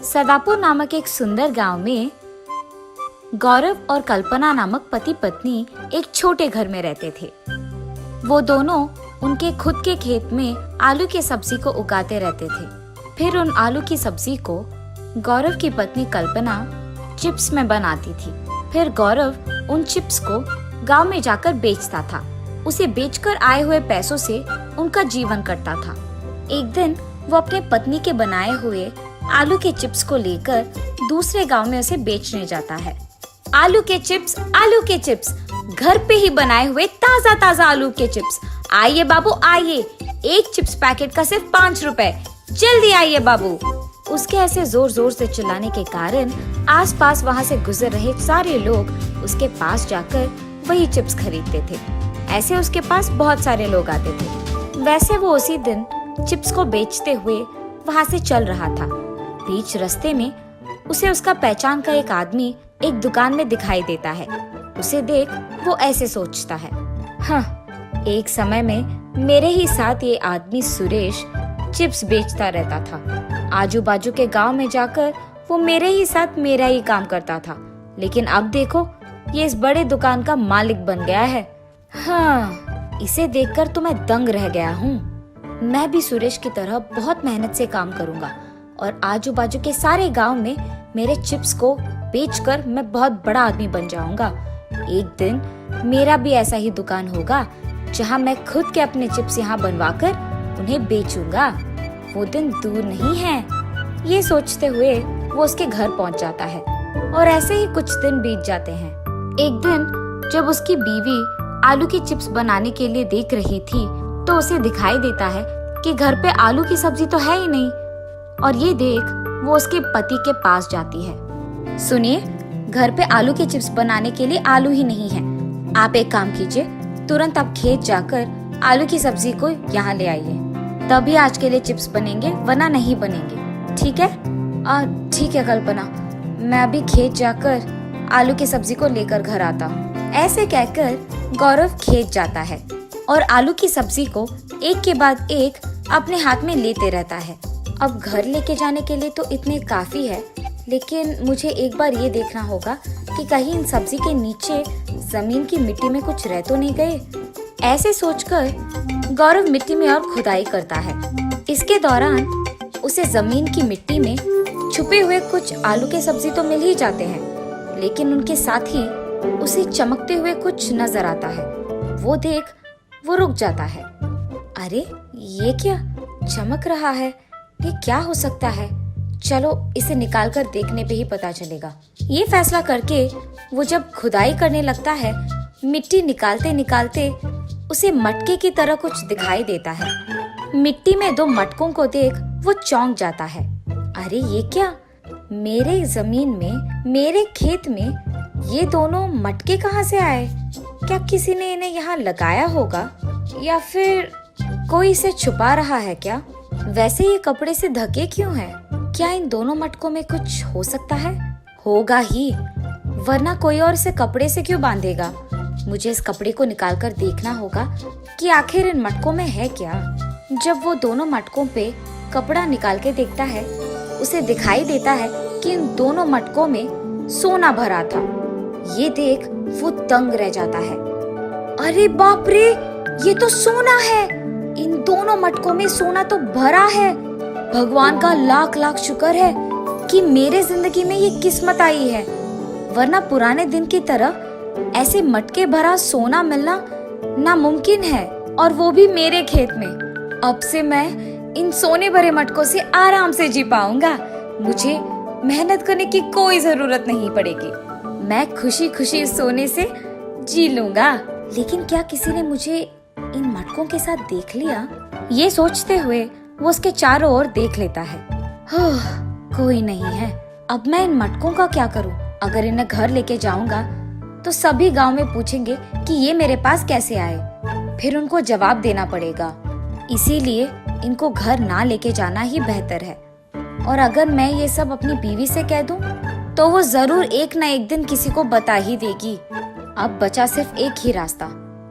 सदापुर नामक एक सुंदर गांव में गौरव और कल्पना नामक पति पत्नी एक छोटे घर में रहते थे। वो दोनों उनके खुद के खेत में आलू की सब्जी को उगाते रहते थे। फिर उन आलू की सब्जी को गौरव की पत्नी कल्पना चिप्स में बनाती थी। फिर गौरव उन चिप्स को गांव में जाकर बेचता था। उसे बेचकर आए हुए पैसों से उनका जीवन कटता था। एक दिन वो अपने पत्नी के बनाए हुए आलू के चिप्स को लेकर दूसरे गांव में उसे बेचने जाता है। आलू के चिप्स, घर पे ही बनाए हुए ताजा ताजा आलू के चिप्स। आइए बाबू आइए, एक चिप्स पैकेट का सिर्फ 5 रुपए, जल्दी आइए बाबू। उसके ऐसे जोर जोर से चिल्लाने के कारण आसपास वहाँ से गुजर रहे सारे लोग उसके पास जाकर वही चिप्स खरीदते थे। ऐसे उसके पास बहुत सारे लोग आते थे। वैसे वो उसी दिन चिप्स को बेचते हुए वहाँ से चल रहा था। बीच रास्ते में उसे उसका पहचान का एक आदमी एक दुकान में दिखाई देता है। उसे देख वो ऐसे सोचता है, हाँ, एक समय में मेरे ही साथ ये आदमी सुरेश चिप्स बेचता रहता था। आजू बाजू के गांव में जाकर वो मेरे ही साथ मेरा ही काम करता था, लेकिन अब देखो ये इस बड़े दुकान का मालिक बन गया है। हाँ, इसे देखकर तो मैं दंग रह गया हूँ। मैं भी सुरेश की तरह बहुत मेहनत से काम करूंगा और आजू बाजू के सारे गांव में मेरे चिप्स को बेचकर मैं बहुत बड़ा आदमी बन जाऊंगा। एक दिन मेरा भी ऐसा ही दुकान होगा जहां मैं खुद के अपने चिप्स यहाँ बनवाकर उन्हें बेचूंगा। वो दिन दूर नहीं है। ये सोचते हुए वो उसके घर पहुंच जाता है और ऐसे ही कुछ दिन बीत जाते हैं। एक दिन जब उसकी बीवी आलू की चिप्स बनाने के लिए देख रही थी तो उसे दिखाई देता है कि घर पे आलू की सब्जी तो है ही नहीं। और ये देख वो उसके पति के पास जाती है। सुनिए, घर पे आलू के चिप्स बनाने के लिए आलू ही नहीं है। आप एक काम कीजिए, तुरंत आप खेत जाकर आलू की सब्जी को यहाँ ले आइए, तभी आज के लिए चिप्स बनेंगे, वरना नहीं बनेंगे। ठीक है? ठीक है कल्पना, मैं अभी खेत जाकर आलू की सब्जी को लेकर घर आता हूँ। ऐसे कहकर गौरव खेत जाता है और आलू की सब्जी को एक के बाद एक अपने हाथ में लेते रहता है। अब घर लेके जाने के लिए तो इतने काफी है, लेकिन मुझे एक बार ये देखना होगा कि कहीं इन सब्जी के नीचे जमीन की मिट्टी में कुछ रह तो नहीं गए। ऐसे सोचकर गौरव मिट्टी में और खुदाई करता है। इसके दौरान उसे जमीन की मिट्टी में छुपे हुए कुछ आलू के सब्जी तो मिल ही जाते हैं, लेकिन उनके साथ ही उसे चमकते हुए कुछ नजर आता है। वो देख वो रुक जाता है। अरे ये क्या चमक रहा है? ये क्या हो सकता है? चलो इसे निकाल कर देखने पे ही पता चलेगा। ये फैसला करके वो जब खुदाई करने लगता है, मिट्टी निकालते निकालते उसे मटके की तरह कुछ दिखाई देता है। मिट्टी में 2 मटकों को देख वो चौंक जाता है। अरे ये क्या? मेरे जमीन में, मेरे खेत में ये दोनों मटके कहाँ से आए? क्या किसी ने इन्हें यहाँ लगाया होगा या फिर कोई इसे छुपा रहा है क्या? वैसे ये कपड़े से ढके क्यों हैं? क्या इन दोनों मटकों में कुछ हो सकता है? होगा ही, वरना कोई और इसे कपड़े से क्यों बांधेगा? मुझे इस कपड़े को निकालकर देखना होगा कि आखिर इन मटकों में है क्या। जब वो दोनों मटकों पे कपड़ा निकाल के देखता है, उसे दिखाई देता है कि इन दोनों मटकों में सोना भरा था। ये देख वो दंग रह जाता है। अरे बाप रे, ये तो सोना है! इन दोनों मटकों में सोना तो भरा है। भगवान का लाख लाख शुक्र है कि मेरे जिंदगी में ये किस्मत आई है, वरना पुराने दिन की तरह ऐसे मटके भरा सोना मिलना नामुमकिन है, और वो भी मेरे खेत में। अब से मैं इन सोने भरे मटकों से आराम से जी पाऊंगा। मुझे मेहनत करने की कोई जरूरत नहीं पड़ेगी। मैं खुशी खुशी इस सोने से जी लूंगा। लेकिन क्या किसी ने मुझे इन मटकों के साथ देख लिया? ये सोचते हुए वो उसके चारों ओर देख लेता है। कोई नहीं है। अब मैं इन मटकों का क्या करूं? अगर इन्हें घर लेके जाऊंगा तो सभी गांव में पूछेंगे कि ये मेरे पास कैसे आए। फिर उनको जवाब देना पड़ेगा। इसीलिए इनको घर ना लेके जाना ही बेहतर है। और अगर मैं ये सब अपनी बीवी से कह दूं तो वो जरूर एक ना एक दिन किसी को बता ही देगी। अब बचा सिर्फ एक ही रास्ता।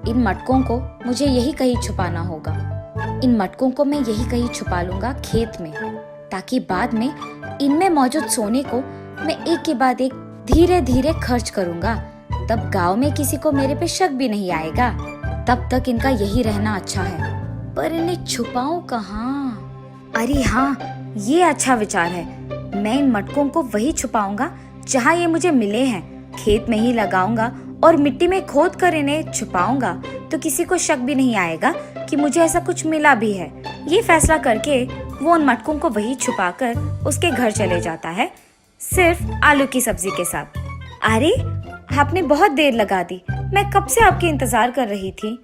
इन मटकों को मुझे यही कहीं छुपाना होगा। इन मटकों को मैं यही कहीं छुपा लूंगा खेत में, ताकि बाद में इनमें मौजूद सोने को मैं एक के बाद एक धीरे धीरे खर्च करूंगा। तब गांव में किसी को मेरे पे शक भी नहीं आएगा। तब तक इनका यही रहना अच्छा है। पर इन्हें छुपाऊं कहाँ? अरे हाँ, ये अच्छा विचार है। मैं इन मटकों को वही छुपाऊंगा जहाँ ये मुझे मिले हैं। खेत में ही लगाऊंगा और मिट्टी में खोद कर इन्हें छुपाऊंगा, तो किसी को शक भी नहीं आएगा कि मुझे ऐसा कुछ मिला भी है। ये फैसला करके वो उन मटकों को वही छुपाकर उसके घर चले जाता है, सिर्फ आलू की सब्जी के साथ। अरे, आपने बहुत देर लगा दी, मैं कब से आपके इंतजार कर रही थी।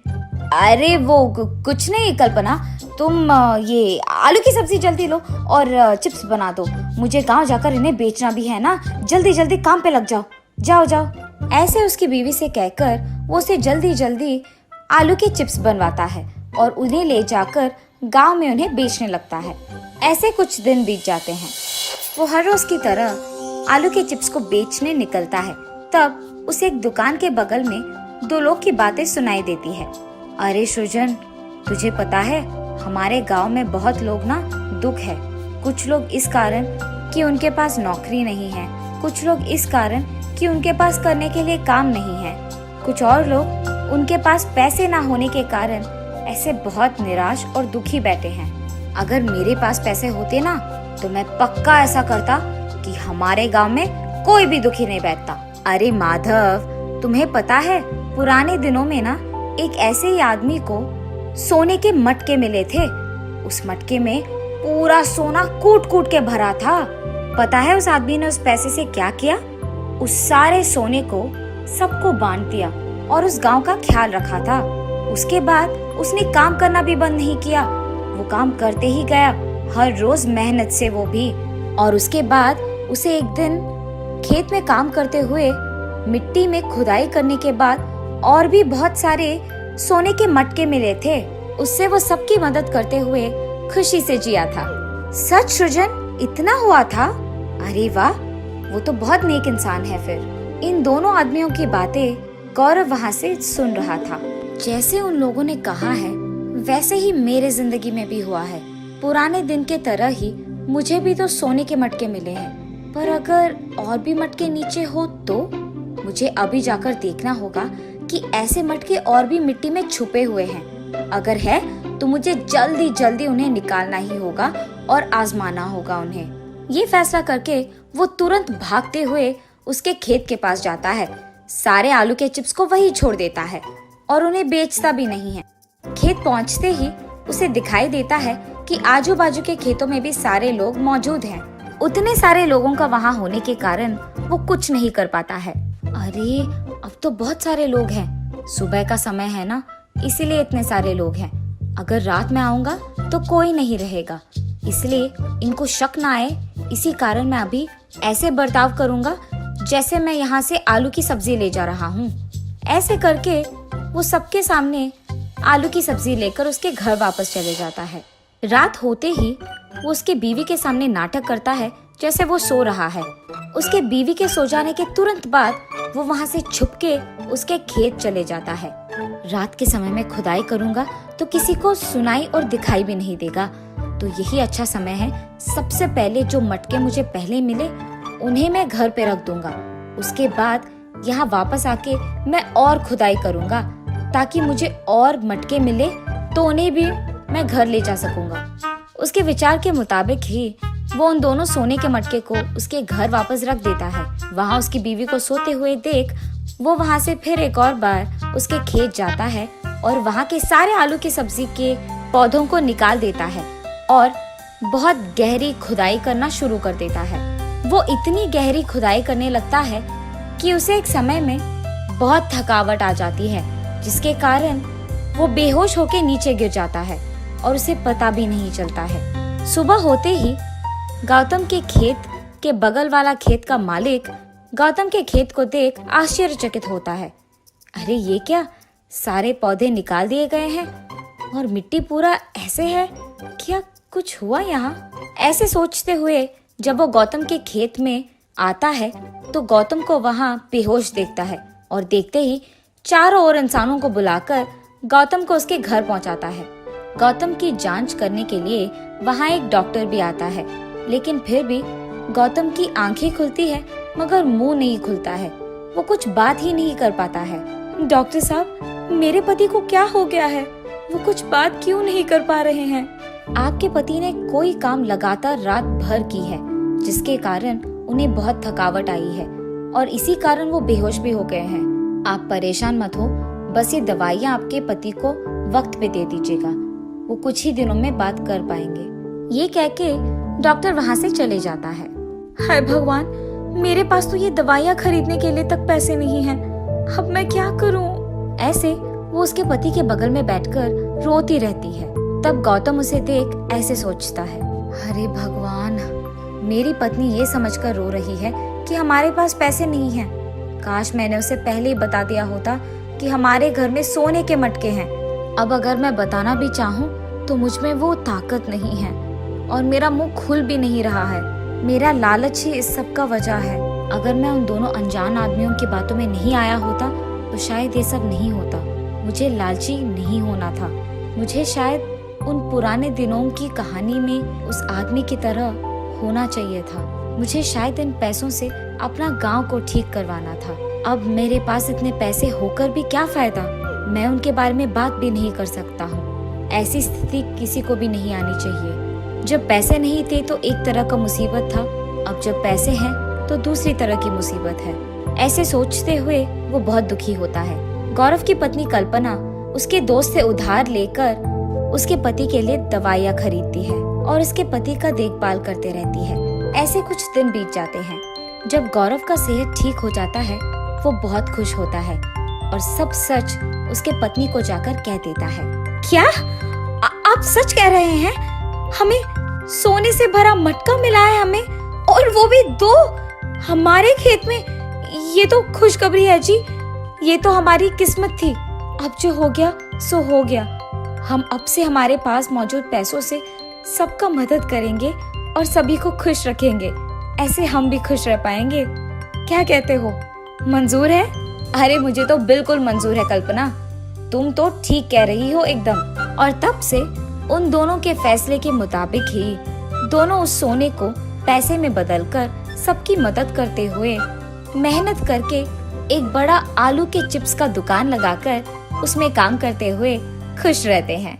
अरे वो कुछ नहीं कल्पना, तुम ये आलू की सब्जी जल्दी लो और चिप्स बना दो। मुझे गांव जाकर इन्हें बेचना भी है ना। जल्दी जल्दी काम पे लग जाओ, जाओ जाओ। ऐसे उसकी बीवी से कहकर वो उसे जल्दी जल्दी आलू के चिप्स बनवाता है और उन्हें ले जाकर गांव में उन्हें बेचने लगता है। ऐसे कुछ दिन बीत जाते हैं। वो हर रोज की तरह आलू के चिप्स को बेचने निकलता है। तब उसे एक दुकान के बगल में दो लोग की बातें सुनाई देती है। अरे सृजन, तुझे पता है हमारे गांव में बहुत लोग ना दुख है। कुछ लोग इस कारण कि उनके पास नौकरी नहीं है, कुछ लोग इस कारण कि उनके पास करने के लिए काम नहीं है, कुछ और लोग उनके पास पैसे ना होने के कारण ऐसे बहुत निराश और दुखी बैठे हैं। अगर मेरे पास पैसे होते ना तो मैं पक्का ऐसा करता कि हमारे गांव में कोई भी दुखी नहीं बैठता। अरे माधव, तुम्हें पता है पुराने दिनों में ना एक ऐसे ही आदमी को सोने के मटके मिले थे। उस मटके में पूरा सोना कूट कूट के भरा था। पता है उस आदमी ने उस पैसे से क्या किया? उस सारे सोने को सबको बांट दिया और उस गांव का ख्याल रखा था। उसके बाद उसने काम करना भी बंद नहीं किया, वो काम करते ही गया, हर रोज मेहनत से वो भी। और उसके बाद उसे एक दिन खेत में काम करते हुए मिट्टी में खुदाई करने के बाद और भी बहुत सारे सोने के मटके मिले थे। उससे वो सबकी मदद करते हुए खुशी से जिया था। सच सृजन, इतना हुआ था? अरे वाह, वो तो बहुत नेक इंसान है। फिर इन दोनों आदमियों की बातें गौरव वहाँ से सुन रहा था। जैसे उन लोगों ने कहा है वैसे ही मेरे जिंदगी में भी हुआ है। पुराने दिन के तरह ही मुझे भी तो सोने के मटके मिले हैं, पर अगर और भी मटके नीचे हो तो मुझे अभी जाकर देखना होगा कि ऐसे मटके और भी मिट्टी में छुपे हुए हैं। अगर है तो मुझे जल्दी जल्दी उन्हें निकालना ही होगा और आजमाना होगा उन्हें। ये फैसला करके वो तुरंत भागते हुए उसके खेत के पास जाता है। सारे आलू के चिप्स को वही छोड़ देता है और उन्हें बेचता भी नहीं है। खेत पहुंचते ही उसे दिखाई देता है कि आजू बाजू के खेतों में भी सारे लोग मौजूद हैं। उतने सारे लोगों का वहाँ होने के कारण वो कुछ नहीं कर पाता है। अरे, अब तो बहुत सारे लोग हैं। सुबह का समय है ना, इसीलिए इतने सारे लोग हैं। अगर रात में आऊंगा तो कोई नहीं रहेगा, इसलिए इनको शक ना आए, इसी कारण मैं अभी ऐसे बर्ताव करूंगा जैसे मैं यहाँ से आलू की सब्जी ले जा रहा हूँ। ऐसे करके वो सबके सामने आलू की सब्जी लेकर उसके घर वापस चले जाता है। रात होते ही वो उसके बीवी के सामने नाटक करता है जैसे वो सो रहा है। उसके बीवी के सो जाने के तुरंत बाद वो वहाँ से छुपके उसके खेत चले जाता है। रात के समय में खुदाई करूंगा तो किसी को सुनाई और दिखाई भी नहीं देगा, तो यही अच्छा समय है। सबसे पहले जो मटके मुझे पहले मिले उन्हें मैं घर पे रख दूंगा। उसके बाद यहाँ वापस आके मैं और खुदाई करूंगा ताकि मुझे और मटके मिले तो उन्हें भी मैं घर ले जा सकूंगा। उसके विचार के मुताबिक ही वो उन दोनों सोने के मटके को उसके घर वापस रख देता है। वहाँ उसकी बीवी को सोते हुए देख वो वहाँ से फिर एक और बार उसके खेत जाता है और वहाँ के सारे आलू की सब्जी के पौधों को निकाल देता है और बहुत गहरी खुदाई करना शुरू कर देता है। वो इतनी गहरी खुदाई करने लगता है कि उसे एक समय में बहुत थकावट आ जाती है, जिसके कारण वो बेहोश होकर नीचे गिर जाता है और उसे पता भी नहीं चलता है। सुबह होते ही गौतम के खेत के बगल वाला खेत का मालिक गौतम के खेत को देख आश्चर्यचकित होता है। अरे ये क्या, सारे पौधे निकाल दिए गए हैं और मिट्टी पूरा ऐसे है, क्या कुछ हुआ यहाँ? ऐसे सोचते हुए जब वो गौतम के खेत में आता है तो गौतम को वहाँ बेहोश देखता है और देखते ही चारों ओर इंसानों को बुलाकर गौतम को उसके घर पहुँचाता है। गौतम की जांच करने के लिए वहाँ एक डॉक्टर भी आता है, लेकिन फिर भी गौतम की आंखें खुलती है मगर मुंह नहीं खुलता है। वो कुछ बात ही नहीं कर पाता है। डॉक्टर साहब, मेरे पति को क्या हो गया है? वो कुछ बात क्यों नहीं कर पा रहे हैं? आपके पति ने कोई काम लगातार रात भर की है, जिसके कारण उन्हें बहुत थकावट आई है और इसी कारण वो बेहोश भी हो गए हैं। आप परेशान मत हो, बस ये दवाइयाँ आपके पति को वक्त पे दे दीजिएगा, वो कुछ ही दिनों में बात कर पाएंगे। ये कह के डॉक्टर वहाँ से चले जाता है। हाय भगवान, मेरे पास तो ये दवाइयाँ खरीदने के लिए तक पैसे नहीं हैं। अब मैं क्या करूँ? ऐसे वो उसके पति के बगल में बैठकर रोती रहती है। तब गौतम उसे देख ऐसे सोचता है, अरे भगवान, मेरी पत्नी ये समझकर रो रही है कि हमारे पास पैसे नहीं हैं। काश मैंने उसे पहले ही बता दिया होता कि हमारे घर में सोने के मटके हैं। अब अगर मैं बताना भी चाहूँ तो मुझ में वो ताकत नहीं है और मेरा मुंह खुल भी नहीं रहा है। मेरा लालच ही इस सब का वजह है। अगर मैं उन दोनों अनजान आदमियों की बातों में नहीं आया होता तो शायद ये सब नहीं होता। मुझे लालची नहीं होना था। मुझे शायद उन पुराने दिनों की कहानी में उस आदमी की तरह होना चाहिए था। मुझे शायद इन पैसों से अपना गांव को ठीक करवाना था। अब मेरे पास इतने पैसे होकर भी क्या फायदा? मैं उनके बारे में बात भी नहीं कर सकता हूँ। ऐसी स्थिति किसी को भी नहीं आनी चाहिए। जब पैसे नहीं थे तो एक तरह का मुसीबत था, अब जब पैसे हैं तो दूसरी तरह की मुसीबत है। ऐसे सोचते हुए वो बहुत दुखी होता है। गौरव की पत्नी कल्पना उसके दोस्त से उधार लेकर उसके पति के लिए दवाइयाँ खरीदती है और उसके पति का देखभाल करते रहती है। ऐसे कुछ दिन बीत जाते हैं। जब गौरव का सेहत ठीक हो जाता है वो बहुत खुश होता है और सब सच उसके पत्नी को जाकर कह देता है। क्या आप सच कह रहे हैं? हमें सोने से भरा मटका मिला है हमें, और वो भी 2 हमारे खेत में। ये तो खुशखबरी है जी, ये तो हमारी किस्मत थी। अब जो हो गया सो हो गया। हम अब से हमारे पास मौजूद पैसों से सबका मदद करेंगे और सभी को खुश रखेंगे। ऐसे हम भी खुश रह पाएंगे। क्या कहते हो, मंजूर है? अरे मुझे तो बिल्कुल मंजूर है कल्पना, तुम तो ठीक कह रही हो एकदम। और तब से उन दोनों के फैसले के मुताबिक ही दोनों उस सोने को पैसे में बदलकर सबकी मदद करते हुए मेहनत करके एक बड़ा आलू के चिप्स का दुकान लगाकर उसमें काम करते हुए खुश रहते हैं।